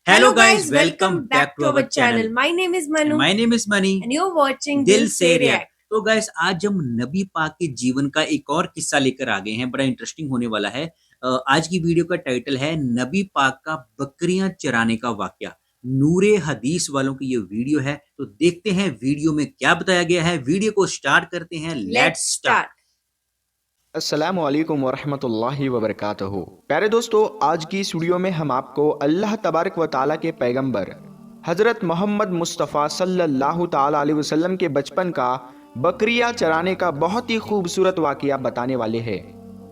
Hello guys, welcome back to our channel. My name is Manu My name is Mani. and you're watching दिल Dil से Se react. React. तो guys आज हम नबी पाक के जीवन का एक और किस्सा लेकर आ गए हैं, बड़ा इंटरेस्टिंग होने वाला है। आज की वीडियो का टाइटल है नबी पाक का बकरियां चराने का वाकया। नूरे हदीस वालों की ये वीडियो है, तो देखते हैं वीडियो में क्या बताया गया है। वीडियो को स्टार्ट करते हैं। Let's start. अस्सलामुअलैकुम वरहमतुल्लाहि वबरकातुहू। प्यारे दोस्तों, आज की इस वीडियो में हम आपको अल्लाह तबारक व ताला के पैगंबर हज़रत मोहम्मद मुस्तफ़ा सल्लल्लाहु ताला अलैहि वसल्लम के बचपन का बकरियां चराने का बहुत ही खूबसूरत वाक़या बताने वाले हैं,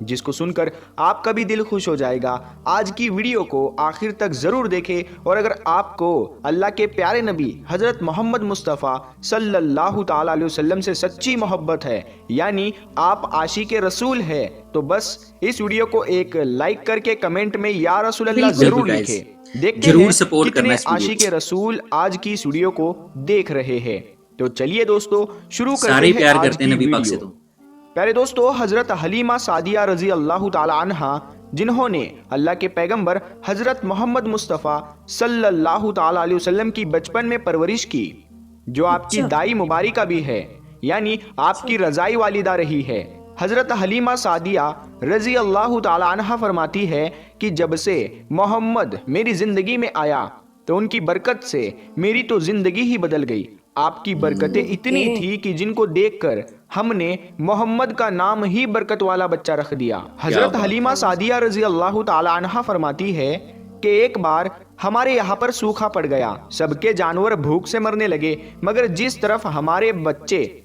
जिसको सुनकर आपका भी दिल खुश हो जाएगा। आज की वीडियो को आखिर तक ज़रूर देखें और अगर आपको अल्लाह के प्यारे नबी हज़रत मोहम्मद मुस्तफ़ा सल्लल्लाहु ताला अलैहि वसल्लम से सच्ची मोहब्बत है, यानी आप आशिक रसूल है, तो बस इस वीडियो को एक लाइक करके कमेंट में या रसूल अल्लाह ज़रूर लिखें। देखते जरूर हैं सपोर्ट करना कितने इस वीडियो आशिक रसूल आज की इस वीडियो को देख रहे हैं। तो चलिए दोस्तों शुरू करते सारे हैं प्यार आज करते हैं की नबी पाक से। वीडियो। तो प्यारे दोस्तों, हजरत हलीमा सादिया रजी अल्लाह ताला अन्हा, जिन्होंने अल्लाह के पैगंबर हजरत मोहम्मद मुस्तफ़ा सल्लल्लाहु ताला अलैहि वसल्लम की बचपन में परवरिश की, जो आपकी दाई मुबारिका भी है, यानी आपकी रजाई वालिदा रही है। हजरत हलीमा सादिया रजी अल्लाह ताला अन्हा फरमाती है कि जब से मोहम्मद मेरी जिंदगी में आया तो उनकी बरकत से मेरी तो जिंदगी ही बदल गई। आपकी बरकतें इतनी थी कि जिनको देखकर हमने मोहम्मद का नाम ही बरकत वाला बच्चा रख दिया। हजरत हलीमा सादिया रजी अल्लाह ताला अन्हा फरमाती है कि एक बार हमारे यहाँ पर सूखा पड़ गया, सबके जानवर भूख से मरने लगे, मगर जिस तरफ हमारे बच्चे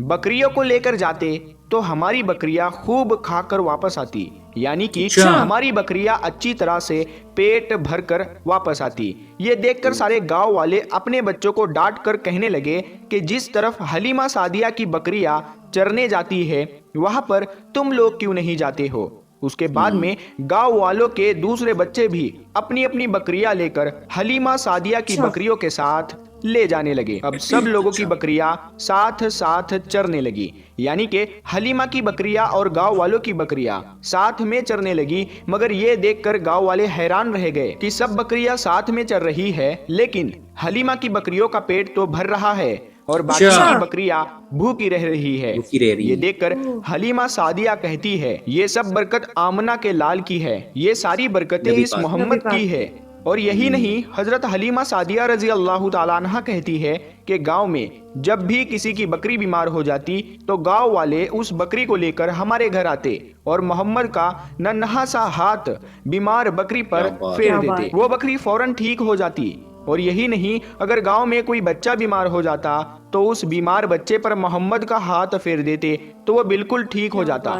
बकरियों को लेकर जाते तो हमारी बकरियां खूब खाकर वापस आती, यानी कि हमारी बकरियां अच्छी तरह से पेट भरकर वापस आती। ये देखकर सारे गांव वाले अपने बच्चों को डांट कर कहने लगे कि जिस तरफ हलीमा सादिया की बकरियां चरने जाती है वहां पर तुम लोग क्यों नहीं जाते हो। उसके बाद में गांव वालों के दूसरे बच्चे भी अपनी अपनी बकरियां लेकर हलीमा सादिया की बकरियों के साथ ले जाने लगे। अब सब लोगों की बकरियां साथ साथ चरने लगी, यानी कि हलीमा की बकरियां और गांव वालों की बकरियां साथ में चरने लगी। मगर ये देखकर गांव वाले हैरान रह गए कि सब बकरियां साथ में चर रही है, लेकिन हलीमा की बकरियों का पेट तो भर रहा है और बाकी की बकरियां भूखी रह रही है। ये देखकर हलीमा सादिया कहती है, ये सब बरकत आमना के लाल की है, ये सारी बरकतें इस मोहम्मद की है। और यही नहीं, हजरत हलीमा सादिया रजी अल्लाह ताला अन्हा कहती है कि गांव में जब भी किसी की बकरी बीमार हो जाती तो गांव वाले उस बकरी को लेकर हमारे घर आते और मोहम्मद का नन्हा सा हाथ बीमार बकरी पर फेर देते, वो बकरी फौरन ठीक हो जाती। और यही नहीं, अगर गांव में कोई बच्चा बीमार हो जाता तो उस बीमार बच्चे पर मोहम्मद का हाथ फेर देते तो वो बिल्कुल ठीक हो जाता।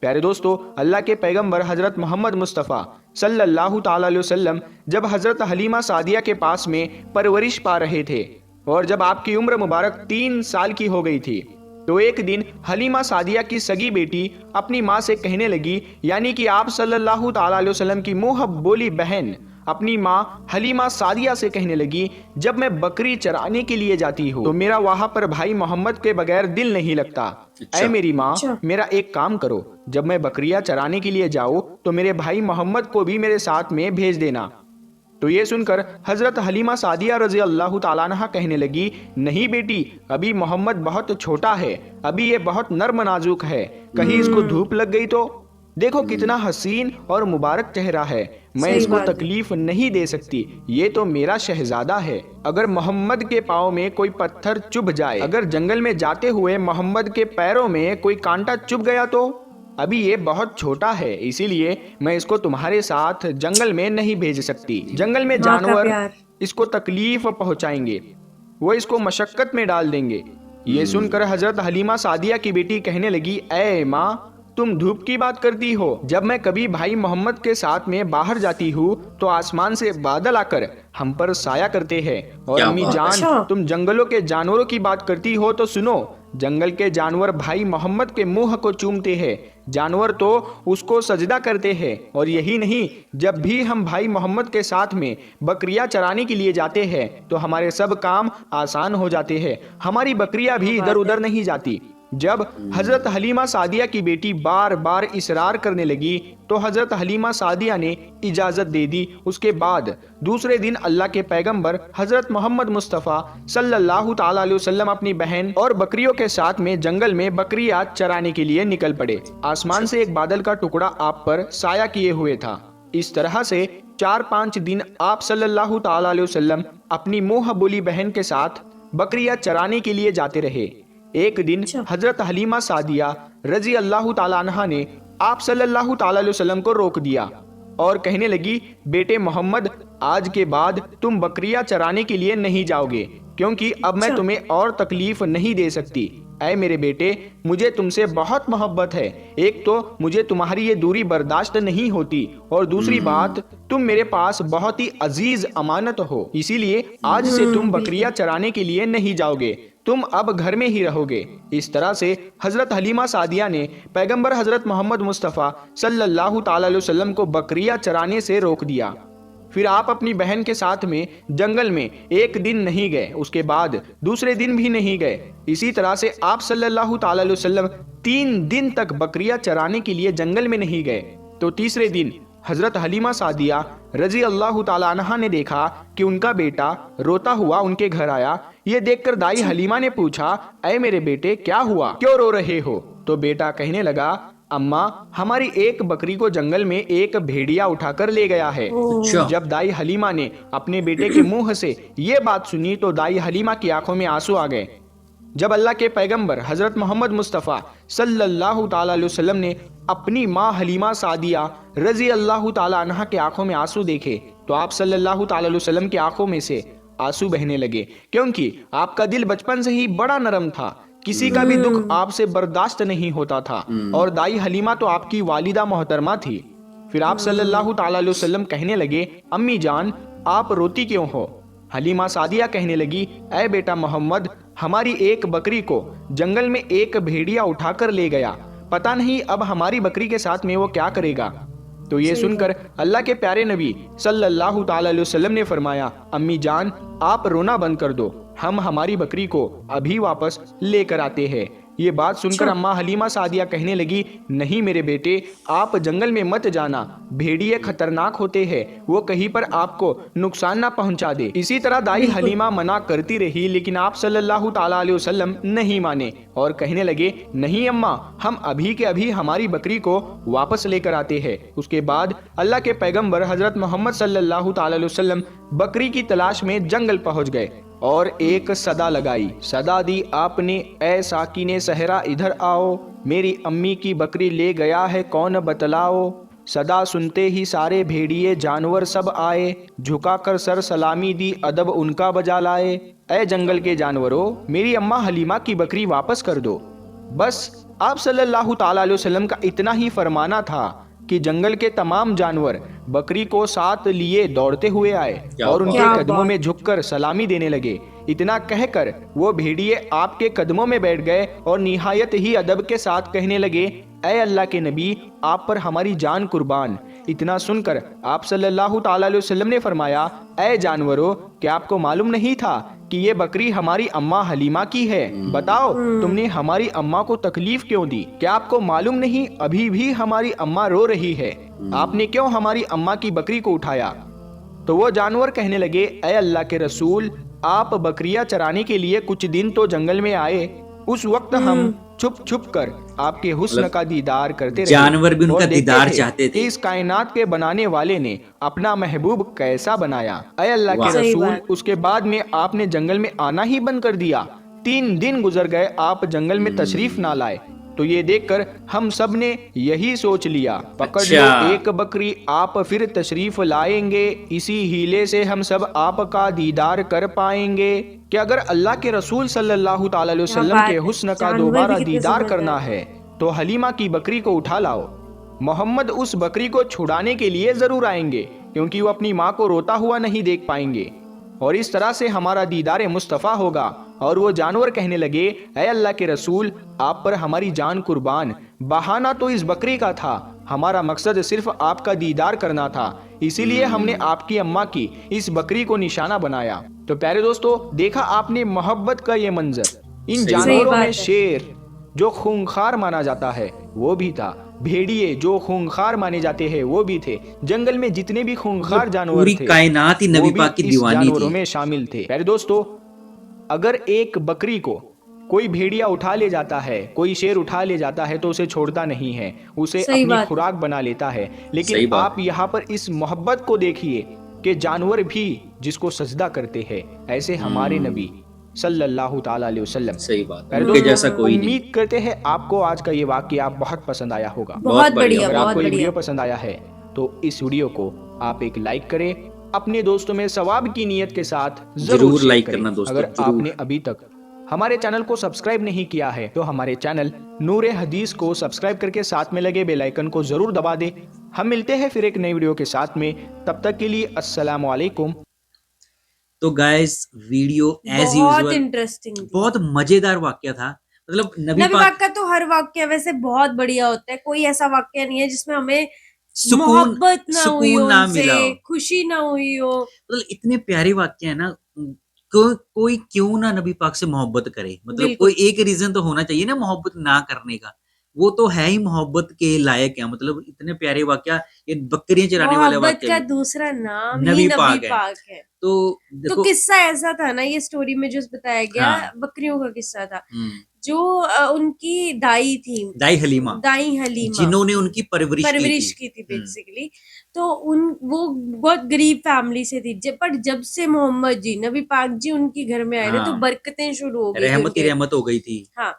प्यारे दोस्तों, अल्लाह के पैगंबर हजरत मोहम्मद मुस्तफ़ा सल्लल्लाहु ताला अलैहि वसल्लम जब हजरत हलीमा सादिया के पास में परवरिश पा रहे थे और जब आपकी उम्र मुबारक 3 साल की हो गई थी, तो एक दिन हलीमा सादिया की सगी बेटी अपनी माँ से कहने लगी, यानी कि आप सल्लल्लाहु ताला अलैहि वसल्लम की मुँह बोली बहन अपनी माँ हलीमा सादिया से कहने लगी, जब मैं बकरी चराने के लिए जाती हूँ तो मेरा वहां पर भाई मोहम्मद के बगैर दिल नहीं लगता। ऐ मेरी माँ, मेरा एक काम करो, जब मैं बकरियां चराने के लिए जाऊँ तो मेरे भाई मोहम्मद को भी मेरे साथ में भेज देना। तो ये सुनकर हजरत हलीमा सादिया रजी अल्लाह ताला अन्हा कहने लगी, नहीं बेटी, अभी मोहम्मद बहुत छोटा है, अभी ये बहुत नर्म नाजुक है, कहीं इसको धूप लग गई तो। देखो कितना हसीन और मुबारक चेहरा है, मैं इसको तकलीफ नहीं दे सकती, ये तो मेरा शहजादा है। अगर मोहम्मद के पाँव में कोई पत्थर चुभ जाए, अगर जंगल में जाते हुए मोहम्मद के पैरों में कोई कांटा चुभ गया तो। अभी ये बहुत छोटा है, इसीलिए मैं इसको तुम्हारे साथ जंगल में नहीं भेज सकती। जंगल में जानवर इसको तकलीफ पहुंचाएंगे, वो इसको मशक्कत में डाल देंगे। ये सुनकर हजरत हलीमा सादिया की बेटी कहने लगी, ऐ माँ, तुम धूप की बात करती हो, जब मैं कभी भाई मोहम्मद के साथ में बाहर जाती हूँ तो आसमान से बादल आकर हम पर साया करते हैं। और अम्मी जान, तुम जंगलों के जानवरों की बात करती हो तो सुनो, जंगल के जानवर भाई मोहम्मद के मुंह को चूमते हैं, जानवर तो उसको सजदा करते हैं। और यही नहीं, जब भी हम भाई मोहम्मद के साथ में बकरियां चराने के लिए जाते हैं तो हमारे सब काम आसान हो जाते हैं, हमारी बकरियां भी इधर उधर नहीं जाती। जब हजरत हलीमा सादिया की बेटी बार बार इसरार करने लगी तो हजरत हलीमा सादिया ने इजाज़त दे दी। उसके बाद दूसरे दिन अल्लाह के पैगंबर हजरत मोहम्मद मुस्तफ़ा सल्लल्लाहु ताला अलैहि वसल्लम अपनी बहन और बकरियों के साथ में जंगल में बकरियां चराने के लिए निकल पड़े। आसमान से एक बादल का टुकड़ा आप पर साया किए हुए था। इस तरह से 4-5 दिन आप सल्लल्लाहु ताला अलैहि वसल्लम अपनी मुंह बोली बहन के साथ बकरियां चराने के लिए जाते रहे। एक दिन हजरत हलीमा सादिया रजी अल्लाह ताला अन्हा ने आप सल्लल्लाहु ताला अलैहि वसल्लम को रोक दिया और कहने लगी, बेटे मोहम्मद, आज के बाद तुम बकरियां चराने के लिए नहीं जाओगे, क्योंकि अब मैं तुम्हें और तकलीफ नहीं दे सकती। ऐ मेरे बेटे, मुझे तुमसे बहुत मोहब्बत है। एक तो मुझे तुम्हारी ये दूरी बर्दाश्त नहीं होती और दूसरी बात, तुम मेरे पास बहुत ही अजीज अमानत हो, इसीलिए आज से तुम बकरियां चराने के लिए नहीं जाओगे, तुम अब घर में ही रहोगे। इस तरह से हजरत हलीमा सादिया ने पैगंबर हजरत मोहम्मद मुस्तफ़ा सल्लल्लाहु ताला अलैहि वसल्लम को बकरियां चराने से रोक दिया। फिर आप अपनी बहन के साथ में जंगल में एक दिन नहीं गए, उसके बाद दूसरे दिन भी नहीं गए। इसी तरह से आप सल्लल्लाहु ताला अलैहि वसल्लम 3 दिन तक बकरियां चराने के लिए जंगल में नहीं गए। तो तीसरे दिन हजरत हलीमा सादिया रजी अल्लाह ताला अन्हा ने देखा कि उनका बेटा रोता हुआ उनके घर आया। ये देखकर दाई हलीमा ने पूछा, ऐ मेरे बेटे, क्या हुआ, क्यों रो रहे हो? तो बेटा कहने लगा, अम्मा, हमारी एक बकरी को जंगल में एक भेड़िया उठाकर ले गया है। जब दाई हलीमा ने अपने बेटे के मुंह से ये बात सुनी तो दाई हलीमा की आंखों में आंसू आ गए। जब अल्लाह के पैगंबर हजरत मोहम्मद मुस्तफ़ा सल्लल्लाहु ताला अलैहि वसल्लम ने अपनी माँ हलीमा सादिया रजी अल्लाह ताला अन्हा के आंखों में आंसू देखे तो आप सल्लल्लाहु ताला अलैहि वसल्लम की आंखों में से आंसू बहने लगे, क्योंकि आपका दिल बचपन से ही बड़ा नरम था, किसी का भी दुख आपसे बर्दाश्त नहीं होता था और दाई हलीमा तो आपकी वालिदा मोहतरमा थी। फिर आप सल्लल्लाहु ताला अलैहि वसल्लम कहने लगे, अम्मी जान, आप रोती क्यों हो? हलीमा सादिया कहने लगी, ऐ बेटा मोहम्मद, हमारी एक बकरी को जंगल में एक भेड़िया उठाकर ले गया, पता नहीं अब हमारी बकरी के साथ में वो क्या करेगा। तो ये सुनकर अल्लाह के प्यारे नबी सल्लल्लाहु ताला अलैहि वसल्लम ने फरमाया, अम्मी जान, आप रोना बंद कर दो, हम हमारी बकरी को अभी वापस लेकर आते हैं। ये बात सुनकर अम्मा हलीमा सादिया कहने लगी, नहीं मेरे बेटे, आप जंगल में मत जाना, भेड़िए खतरनाक होते हैं, वो कहीं पर आपको नुकसान ना पहुंचा दे। इसी तरह दाई हलीमा मना करती रही, लेकिन आप सल्लल्लाहु ताला अलैहि वसल्लम नहीं माने और कहने लगे, नहीं अम्मा, हम अभी के अभी हमारी बकरी को वापस लेकर आते हैं। उसके बाद अल्लाह के पैगंबर हजरत मोहम्मद सल्लल्लाहु ताला अलैहि वसल्लम बकरी की तलाश में जंगल पहुंच गए और एक सदा लगाई। सदा दी आपने, ऐ साकिने सहरा इधर आओ, मेरी अम्मी की बकरी ले गया है कौन बतलाओ। सदा सुनते ही सारे भेड़िए जानवर सब आए, झुकाकर सर सलामी दी अदब उनका बजा लाए। ऐ जंगल के जानवरों, मेरी अम्मा हलीमा की बकरी वापस कर दो। बस आप सल्लल्लाहु ताला अलैहि वसल्लम का इतना ही फरमाना था कि जंगल के तमाम जानवर बकरी को साथ लिए दौड़ते हुए आए और उनके कदमों में झुककर सलामी देने लगे। इतना कहकर वो भेड़िए आपके कदमों में बैठ गए और निहायत ही अदब के साथ कहने लगे, ऐ अल्लाह के नबी, आप पर हमारी जान कुर्बान। इतना सुनकर आप सल्लल्लाहु ताला अलैहि वसल्लम ने फरमाया, ऐ जानवरों, क्या आपको मालूम नहीं था कि ये बकरी हमारी अम्मा हलीमा की है? बताओ, तुमने हमारी अम्मा को तकलीफ क्यों दी? क्या आपको मालूम नहीं अभी भी हमारी अम्मा रो रही है? आपने क्यों हमारी अम्मा की बकरी को उठाया? तो वो जानवर कहने लगे, ऐ अल्लाह के रसूल, आप बकरियां चराने के लिए कुछ दिन तो जंगल में आए, उस वक्त हम छुप छुप कर आपके हुस्न का दीदार करते रहे। जानवर भी उनका दीदार चाहते थे। इस कायनात के बनाने वाले ने अपना महबूब कैसा बनाया। ऐ अल्लाह के रसूल, उसके बाद में आपने जंगल में आना ही बंद कर दिया। 3 दिन गुजर गए, आप जंगल में तशरीफ ना लाए। तो ये देखकर हम सब ने यही सोच लिया, पकड़ लो एक बकरी, आप फिर तशरीफ लाएंगे, इसी हीले से हम सब आपका दीदार कर पाएंगे। कि अगर अल्लाह के रसूल सल्लल्लाहु ताला अलैहि वसल्लम के हुस्न का दोबारा दीदार करना है तो हलीमा की बकरी को उठा लाओ। मोहम्मद उस बकरी को छुड़ाने के लिए जरूर आएंगे, क्योंकि वो अपनी माँ को रोता हुआ नहीं देख पाएंगे और इस तरह से हमारा दीदार मुस्तफ़ा होगा। और वो जानवर कहने लगे, ऐ अल्लाह के रसूल, आप पर हमारी जान कुर्बान, बहाना तो इस बकरी का था, हमारा मकसद सिर्फ आपका दीदार करना था, इसीलिए हमने आपकी अम्मा की इस बकरी को निशाना बनाया। तो प्यारे दोस्तों, देखा आपने मोहब्बत का ये मंजर, इन जानवरों में शेर जो खूंखार माना जाता है वो भी था, भेड़िए जो खूंखार माने जाते हैं वो भी थे, जंगल में जितने भी खूंखार मतलब जानवर पूरी थे कायनात ही वो नबी भी पाक की इस दीवानी जानवरों थी। में शामिल थे। प्यारे दोस्तों, अगर एक बकरी को कोई भेड़िया उठा ले जाता है, कोई शेर उठा ले जाता है तो उसे छोड़ता नहीं है, उसे सही अपनी बात है। खुराक बना लेता है। लेकिन सही बात आप है। यहाँ पर इस मोहब्बत को देखिए कि जानवर भी जिसको सजदा करते हैं, ऐसे हमारे नबी सल्लल्लाहु ताला अलैहि वसल्लम। सही बात है, प्यारे उनके दोस्तों, जैसा कोई नहीं। उम्मीद करते हैं आपको आज का ये वाकया बहुत पसंद आया होगा। बहुत बहुत बढ़िया, बढ़िया, अगर बहुत बहुत आपको ये बढ़िया। वीडियो बढ़िया। पसंद आया है तो इस वीडियो को आप एक लाइक करें, अपने दोस्तों में सवाब की नीयत के साथ जरूर जरूर शेयर लाइक करें। करना दोस्तों, अगर आपने जरूर। अभी तक हमारे चैनल को सब्सक्राइब नहीं किया है तो हमारे चैनल नूरे हदीस को सब्सक्राइब करके साथ में लगे बेल आइकन को जरूर दबा दें। हम मिलते हैं फिर एक नई वीडियो के साथ में, तब तक के लिए अस्सलाम वालेकुम। तो गाइस, वीडियो एज बहुत यूजुअल इंटरेस्टिंग थी। बहुत मजेदार वाकया था। मतलब नबी नबी पाक पाक का तो हर वाक्य वैसे बहुत बढ़िया होता है, कोई ऐसा वाक्य नहीं है जिसमें हमें सुकून मोहब्बत ना हुई सुकून हो ना उनसे, मिला हो। खुशी ना हुई हो। मतलब इतने प्यारे वाक्य है ना। कोई क्यों ना नबी पाक से मोहब्बत करे, मतलब बिल्कुल। कोई एक रीजन तो होना चाहिए ना मोहब्बत ना करने का। वो तो है ही मोहब्बत के लायक है। मतलब इतने प्यारे वाक्य, ये बकरियां चराने वाला मोहब्बत वाक्य का भी दूसरा नाम ही नबी नबी पाक है। पाक है। तो तो देखो। किस्सा ऐसा था ना, ये स्टोरी में जो बताया गया हाँ। बकरियों का किस्सा था। हम्म। जो उनकी दाई थी, दाई हलीमा, दाई हलीमा जिन्होंने उनकी परवरिश की थी हम्म। बेसिकली। तो उन वो बहुत गरीब फैमिली से थी, पर जब से मोहम्मद जी नबी पाक जी उनके घर में आए थे तो हाँ, बरकतें शुरू हो गई थी रहमत ही उनके। रहमत हो गई थी। हाँ,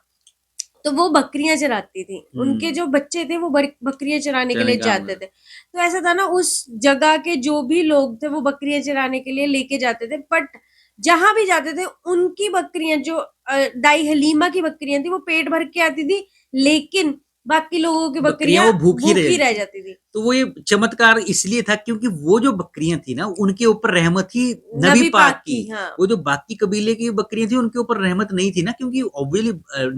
तो वो बकरियां चराती थी। उनके जो बच्चे थे वो बकरियां चराने के चने लिए काम जाते कर। थे। तो ऐसा था ना, उस जगह के जो भी लोग थे वो बकरियां चराने के लिए लेके जाते थे, बट जहां भी जाते थे उनकी बकरियां, जो दाई हलीमा की बकरियां थी, वो पेट भर के आती थी, लेकिन बाकी लोगों की बकरियां बकरियां वो भूखी रह भूखी जाती रह थी। जाती थी। तो वो ये चमत्कार इसलिए था क्योंकि वो जो बकरियां थी ना, उनके ऊपर रहमत थी नबी नबी पाक पाक की। की, हाँ। वो जो बाकी कबीले की बकरियां थी उनके ऊपर रहमत नहीं थी ना, क्योंकि ऑब्वियसली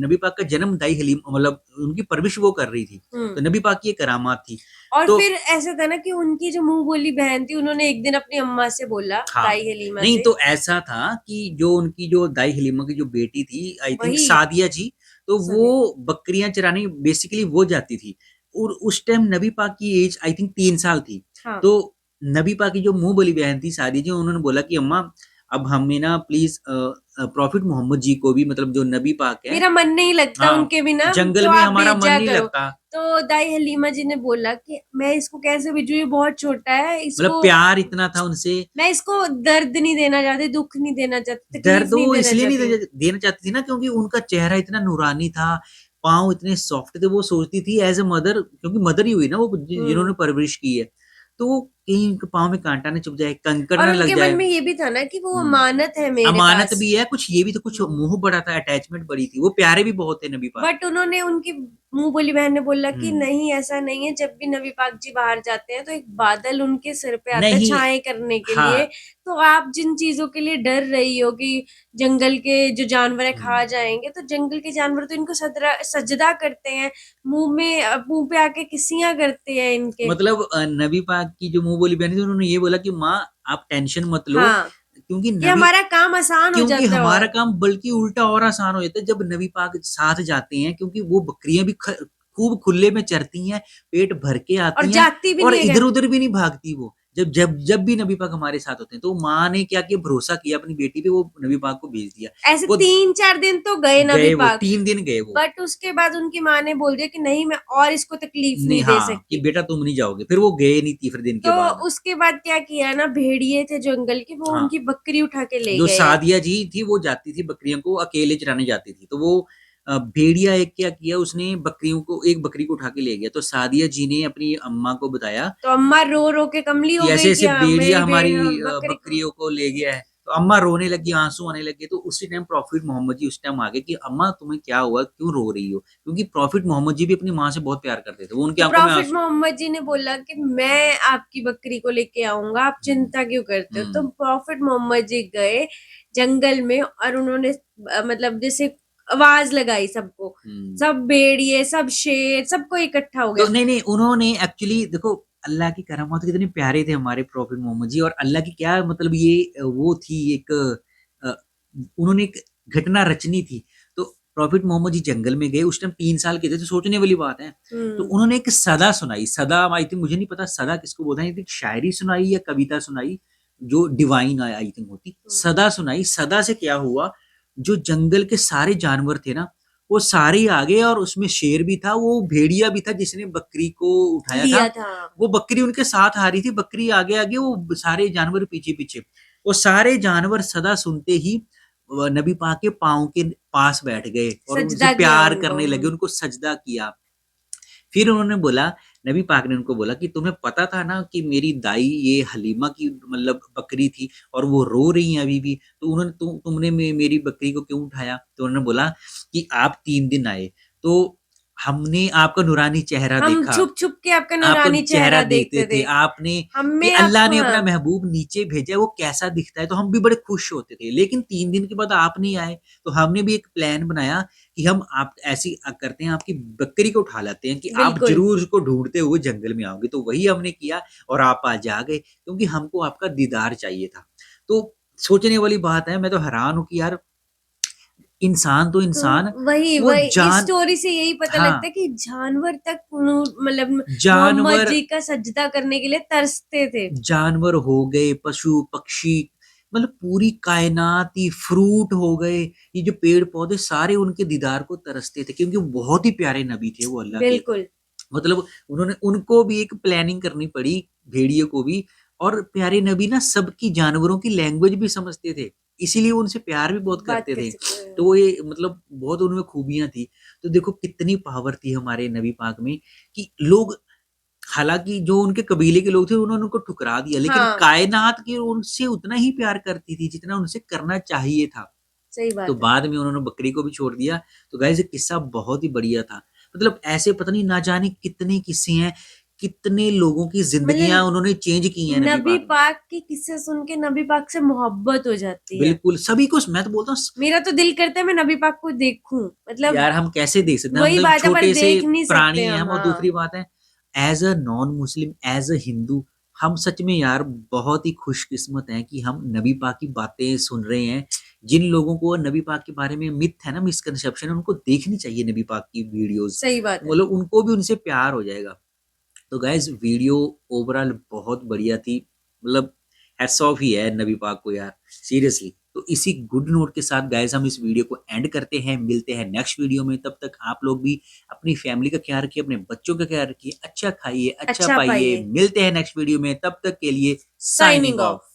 नबी पाक का जन्म दाई हलीम, मतलब उनकी परवरिश वो कर रही थी। तो नबी पाक की ये करामात थी। और तो फिर ऐसा था ना कि उनकी जो मुंह बोली बहन थी, उन्होंने एक दिन अपनी अम्मा से बोला, हाँ, दाई हलीमा नहीं से। तो ऐसा था कि जो उनकी जो दाई हलीमा की जो बेटी थी, आई थिंक वही सादिया जी, तो वो सदी बकरियां चराने बेसिकली वो जाती थी। और उस टाइम नबी पाक की एज आई थिंक 3 साल थी। हाँ। तो नबी पाक की जो मुंह बोली बहन थी सादिया जी, उन्होंने बोला कि अम्मा, अब हमें ना प्लीज प्रॉफिट मोहम्मद जी को भी, मतलब जो नबी पाक है, मेरा मन नहीं लगता हाँ, उनके बिना, जंगल तो में आप हमारा मन भेजा नहीं करो। लगता। तो दाई हलीमा जी ने बोला कि मैं इसको कैसे भेजूं, ये बहुत छोटा है, मतलब इसको प्यार इतना था उनसे। मैं इसको दर्द नहीं देना चाहती, दुख नहीं देना चाहती, तकलीफ दर्द नहीं वो देना इसलिए नहीं चाहती। देना चाहती थी ना, क्योंकि उनका चेहरा इतना नूरानी था, पाँव इतने सॉफ्ट थे। वो सोचती थी एज ए मदर, क्योंकि मदर ही हुई ना वो, जिन्होंने परवरिश की है, तो वो कहीं उनके पाँव में कांटा न चुभ जाए, कंकड़ और न लग उनके मन जाए। में ये भी था ना कि वो हम्म। अमानत है मेरे अमानत पास। भी है कुछ, ये भी तो कुछ मोह बड़ा था, अटैचमेंट बड़ी थी। वो प्यारे भी बहुत थे नबी पाक। बट उन्होंने, उनकी मुंह बोली बहन ने बोला कि हम्म। नहीं, ऐसा नहीं है। जब भी नबी पाक जी बाहर जाते हैं तो एक बादल उनके सिर पे आता है नहीं। छाए करने के लिए। हाँ। तो आप जिन चीजों के लिए डर रही हो कि जंगल के जो जानवर है खा जाएंगे, तो जंगल के जानवर तो इनको सजदा करते हैं, मुंह पे आके किसियां करते हैं इनके। मतलब नबी पाक की जो मुंह बोली बहन थी, उन्होंने ये बोला कि माँ, आप टेंशन मत लो, हाँ, क्योंकि कि नबी, हमारा काम आसान हो क्योंकि जाता है। हमारा और काम बल्कि उल्टा और आसान हो जाता है जब नबी पाक साथ जाते हैं, क्योंकि वो बकरियां भी खूब खुले में चरती हैं, पेट भर के आती हैं, जाती भी और नहीं है। इधर उधर भी नहीं भागती वो। जब भी नबी पाक हमारे साथ होते हैं, तो माँ ने क्या किया, भरोसा किया अपनी बेटी पे, वो नबी पाक को भेज दिया। ऐसे वो 3-4 दिन तो गए नबी गए, वो पाक, 3 दिन गए वो। बट उसके बाद उनकी माँ ने बोल दिया कि नहीं, मैं और इसको तकलीफ नहीं, नहीं दे हाँ, कि सकती। बेटा तुम नहीं जाओगे। फिर वो गए नहीं तीसरे दिन के तो बाद। उसके बाद क्या किया ना, भेड़िए थे जंगल के, वो हाँ, उनकी बकरी उठा के ले जो गए। सादिया जी थी वो जाती थी बकरियों को अकेले चराने जाती थी, तो वो भेड़िया एक क्या किया, उसने बकरियों को, एक बकरी को उठा के ले गया। तो सादिया जी ने अपनी अम्मा को बताया तो अम्मा रो रो के कमली कि हो ऐसे गई कि ऐसे हाँ, भेड़िया मेरी हमारी बकरी को। बकरियों को ले गया है। तो अम्मा रोने लगी, आंसू आने लगे। तो उसी टाइम प्रॉफिट मोहम्मद जी उस टाइम आ गए कि अम्मा तुम्हें क्या हुआ, क्यों रो रही हो, क्योंकि प्रॉफिट मोहम्मद जी भी अपनी माँ से बहुत प्यार करते थे। वो उनकी तो आंखों में प्रॉफिट आंसू। मोहम्मद जी ने बोला कि मैं आपकी बकरी को लेके आऊंगा, आप चिंता क्यों करते हो। तो प्रॉफिट मोहम्मद जी गए जंगल में और उन्होंने मतलब जैसे आवाज लगाई सबको, सब भेड़िए, सब शेर, सबको इकट्ठा हो तो गया। नहीं नहीं, उन्होंने एक्चुअली देखो, अल्लाह की करामात कितने प्यारे थे हमारे प्रॉफिट मोहम्मद जी। और अल्लाह की क्या, मतलब ये वो थी एक, उन्होंने एक घटना रचनी थी। तो प्रॉफिट मोहम्मद जी जंगल में गए, उस टाइम 3 साल के थे, तो सोचने वाली बात है। तो हम्म, उन्होंने एक सदा सुनाई, सदा आई थिंक, मुझे नहीं पता सदा किसको बोलते हैं, शायरी सुनाई या कविता सुनाई, जो डिवाइन आई थिंक होती, सदा सुनाई। सदा से क्या हुआ, जो जंगल के सारे जानवर थे ना, वो सारे ही आ गए, और उसमें शेर भी था, वो भेड़िया भी था जिसने बकरी को उठाया था, लिया था। वो बकरी उनके साथ आ रही थी, बकरी आगे आगे, वो सारे जानवर पीछे पीछे। वो सारे जानवर सदा सुनते ही नबी पाक के पाँव के पास बैठ गए और उनसे सजदा किया प्यार उनको। करने लगे, उनको सजदा किया। फिर उन्होंने बोला, नबी पाक ने उनको बोला कि तुम्हें पता था ना कि मेरी दाई ये हलीमा की मतलब बकरी थी और वो रो रही है अभी भी, तो उन्होंने तुमने मेरी बकरी को क्यों उठाया? तो उन्होंने बोला कि आप 3 दिन आए, तो हमने आपका नूरानी चेहरा हम देखा, छुप छुप के आपका आपका नूरानी चेहरा चेहरा देखते देखते थे, थे, आपने कि हमें अल्लाह आपको, ने अपना हाँ महबूब नीचे भेजा है, वो कैसा दिखता है, तो हम भी बड़े खुश होते थे। लेकिन 3 दिन के बाद आप नहीं आए, तो हमने भी एक प्लान बनाया कि हम आप ऐसी करते हैं, आपकी बकरी को उठा लाते हैं कि आप बिल्कुल। ज़रूर उसको ढूँढते हुए जंगल में आओगे। तो वही हमने किया और आप आज आ गए, क्योंकि हमको आपका दीदार चाहिए था। तो सोचने वाली बात है, मैं तो हैरान हूँ कि यार इंसान तो तो इंसान, वही वो वही इस जान स्टोरी से यही पता लगता हाँ, है कि जानवर तक मतलब मोहम्मद जानवर जी का सजदा करने के लिए तरसते थे। जानवर हो गए, पशु, पक्षी, मतलब पूरी कायनात ही, फ्रूट हो गए, ये जो पेड़-पौधे सारे उनके दीदार को तरसते थे, क्योंकि वो बहुत ही प्यारे नबी थे वो अल्लाह के। बिल्कुल, मतलब उन्होंने उनको भी एक प्लानिंग करनी पड़ी, भेड़िए को भी, और प्यारे नबी ना सबकी जानवरों की लैंग्वेज भी समझते थे, इसीलिए उनसे प्यार भी बहुत बात करते कर थे। सकते हैं। तो वो ये मतलब बहुत उनमें खूबियाँ थी। तो देखो कितनी पावर थी हमारे नबी पाक में कि लोग, हालाँकि जो उनके कबीले के लोग थे उन्होंने उनको ठुकरा दिया, लेकिन हाँ, कायनात की उनसे उतना ही प्यार करती थी जितना उनसे करना चाहिए था। सही तो बात है। बाद में उन्होंने बकरी को भी छोड़ दिया। तो गाइस ये किस्सा बहुत ही बढ़िया था। मतलब ऐसे पता नहीं ना जाने कितने किस्से हैं, कितने लोगों की ज़िंदगियाँ मतलब उन्होंने चेंज की हैं नबी नबी पाक ने। पाक के किस्से सुन के नबी पाक से मोहब्बत हो जाती है। बिल्कुल, सभी को मैं तो बोलता हूँ मेरा तो दिल करता है मैं नबी पाक को देखूं, मतलब यार हम कैसे देख सकते हैं? हम वही तो बात है, पर छोटे से देख नहीं सकते प्राणी हैं हम, हम। और हाँ, दूसरी बात है as a non Muslim, as a Hindu, हम सच में यार बहुत ही खुशकिस्मत हैं कि हम नबी पाक की बातें सुन रहे हैं। जिन लोगों को नबी पाक के बारे में मिथ है ना, मिसकंसेप्शन है, उनको देखनी चाहिए नबी पाक की वीडियोज़। सही बात है। मतलब उनको भी उनसे प्यार हो जाएगा। तो गाइस वीडियो ओवरऑल बहुत बढ़िया थी, मतलब हैट्स ऑफ ही है नबी पाक को यार, सीरियसली। तो इसी गुड नोट के साथ गाइस हम इस वीडियो को एंड करते हैं, मिलते हैं नेक्स्ट वीडियो में। तब तक आप लोग भी अपनी फैमिली का ख्याल रखिए, अपने बच्चों का ख्याल रखिए, अच्छा खाइए, अच्छा अच्छा पाइए। पाइए। मिलते हैं नेक्स्ट वीडियो में, तब तक के लिए साइनिंग साइनिंग ऑफ। ऑफ।